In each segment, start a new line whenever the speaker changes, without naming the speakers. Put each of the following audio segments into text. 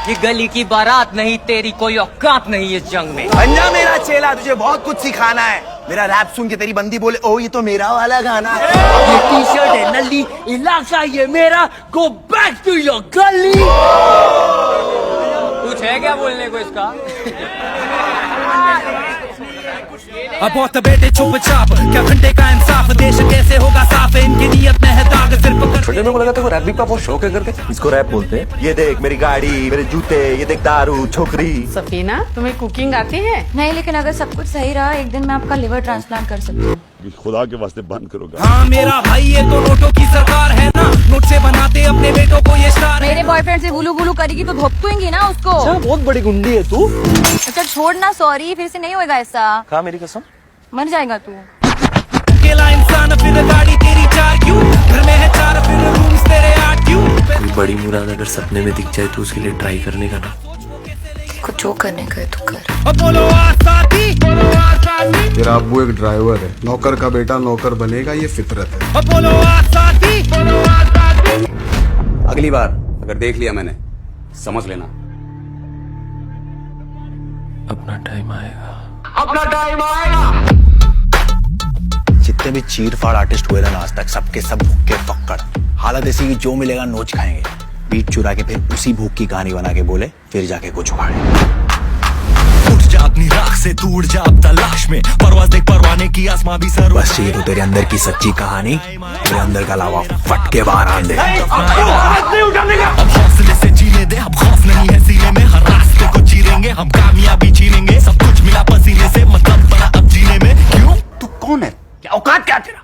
ये गली की बारात नहीं, तेरी कोई औकात नहीं इस जंग में।
पंजा मेरा चेला, तुझे बहुत कुछ सिखाना है। मेरा रैप सुन के तेरी बंदी बोले ओ ये तो मेरा वाला गाना है।
ये टी शर्ट है नल्ली, इलाका ये मेरा, गो बैक टू योर गली। कुछ है क्या बोलने को इसका?
अब बहुत बेटे चुपचाप, क्या घंटे का इंसाफ, देश कैसे होगा साफ, इनकी नीयत में है दाग सिर्फ।
छोटे मेरे को लगा था रैप भी का बहुत शौक है करके। इसको रैप बोलते हैं। ये देख मेरी गाड़ी, मेरे जूते, ये देख दारू, छोकरी।
सफीना, तुम्हें कुकिंग आती है?
नहीं, लेकिन अगर सब कुछ सही रहा एक दिन मैं आपका लिवर ट्रांसप्लांट कर सकती हूँ।
खुदा के वास्ते बंद करोगे।
हाँ मेरा भाई, ये तो नोटों की सरकार है ना, नोट से बनाते अपने बेटों को ये स्टार।
मेरे बॉयफ्रेंड से बुलू बुलू करेगी तो धोपकूंगी ना उसको।
अच्छा बहुत बड़ी गुंडी है तू।
अच्छा छोड़ ना, सॉरी, फिर से नहीं होगा ऐसा।
कहा मेरी कसम,
मर जाएगा तू।
अकेला इंसान फिर गाड़ी तेरी चार क्यों, घर में है चार फिर रूम्स तेरे 8 क्यों।
कोई बड़ी मुराद अगर सपने में दिख जाए तो उसके लिए ट्राई करने का ना।
कुछ जो करने का है तो कर।
अब बोलो आसाती, बोलो आसाती।
तेरा अब्बू एक ड्राइवर है, नौकर का बेटा नौकर बनेगा, ये फितरत है।
अब बोलो आसाती, बोलो आसाती।
अगली बार अगर देख लिया मैंने, समझ लेना
अपना टाइम आएगा।
अपना टाइम आएगा।
जितने भी चीर फाड़ आर्टिस्ट हुए ना आज तक, सबके सब भूखे पक्कड़। हालत ऐसी कि जो मिलेगा नोच खाएंगे, बीट चुरा के फिर उसी भूख की कहानी बना के बोले फिर जाके कुछ उखाड़े।
उठ जा अपनी राख से, तू उड़ जा अब तलाश में, परवाज़ देख परवाने की, आसमां भी सर।
बस ये तो तेरे अंदर की सच्ची कहानी, तेरे अंदर का लावा फट के बाहर आन दे।
अब हौसले से जीने दे, अब खौफ नहीं है सीने में, हर रास्ते को चीरेंगे हम, कामयाबी छीनेंगे, सब कुछ मिला पसीने से, मतलब बड़ा अब जीने में। क्यों?
तू कौन है? क्या औकात क्या तेरा?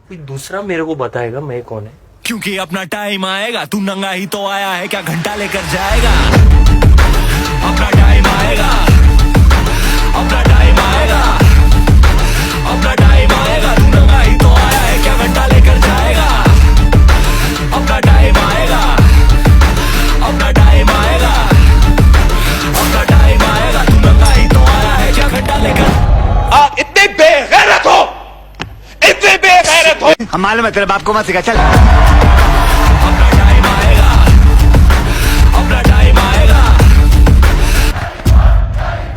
कोई दूसरा मेरे को बताएगा मैं कौन है।
क्योंकि अपना टाइम आएगा, तू नंगा ही तो आया है, क्या घंटा लेकर जाएगा। अपना टाइम आएगा, अपना टाइम आएगा, अपना टाइम आएगा, तू नंगा ही तो आया है, क्या घंटा लेकर जाएगा। अपना टाइम आएगा, अपना टाइम आएगा, अपना टाइम आएगा, तू नंगा ही तो आया है, क्या घंटा लेकर।
आप इतने बेगैरत हो, इतने बेगैरत हो।
हम मालूम है तेरे बाप को मत सिखा, चल।